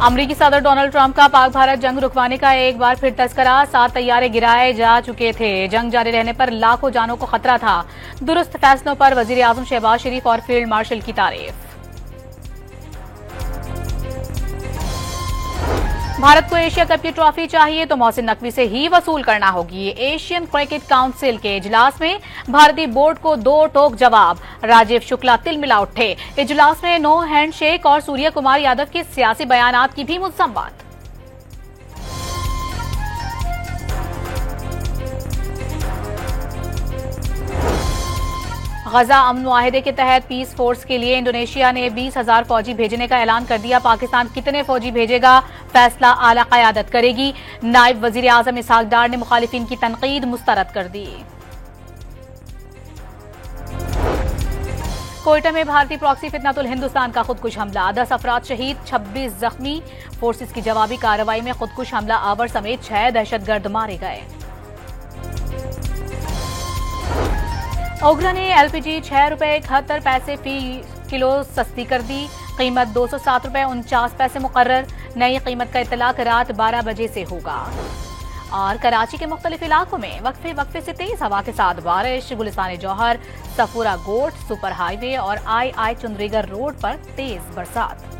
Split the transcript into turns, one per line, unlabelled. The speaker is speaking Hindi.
अमरीकी सदर डोनाल्ड ट्रंप का पाक भारत जंग रुकवाने का एक बार फिर तस्करा। 7 तैयारे गिराए जा चुके थे। जंग जारी रहने पर लाखों जानों को खतरा था। दुरुस्त फैसलों पर वजीर आजम शहबाज शरीफ और फील्ड मार्शल की तारीफ। भारत को एशिया कप की ट्रॉफी चाहिए तो मोहसिन नकवी से ही वसूल करना होगी। एशियन क्रिकेट काउंसिल के इजलास में भारतीय बोर्ड को 2 टोक जवाब। राजीव शुक्ला तिलमिला उठे। इजलास में नो हैंडशेक और सूर्य कुमार यादव के सियासी बयानात की भी मुसम्मत। गजा अमन मुआहिदे के तहत पीस फोर्स के लिए इंडोनेशिया ने 20,000 फौजी भेजने का ऐलान कर दिया। पाकिस्तान कितने फौजी भेजेगा, फैसला आला क़यादत करेगी। नायब वजीर आजम इसहाक डार ने मुखालिफिन की तनकीद मुस्तरद कर दी। कोयटा में भारतीय प्रॉक्सी फितनातुल हिंदुस्तान का खुदकुश हमला। 10 अफराद शहीद, 26 जख्मी। फोर्सेस की जवाबी कार्रवाई में खुदकुश हमला आवर समेत 6 दहशतगर्द मारे गए। ओगरा ने एलपीजी 6 रुपए 71 पैसे फी किलो सस्ती कर दी। कीमत 207 रुपए 49 पैसे मुकर्रर। नई कीमत का इतलाक रात 12 बजे से होगा। और कराची के मुख्तलिफ इलाकों में वक्फे से तेज हवा के साथ बारिश। गुलिस्तान जौहर, सफूरा गोट, सुपर हाईवे और आई चुंदरीगर रोड पर तेज बरसात।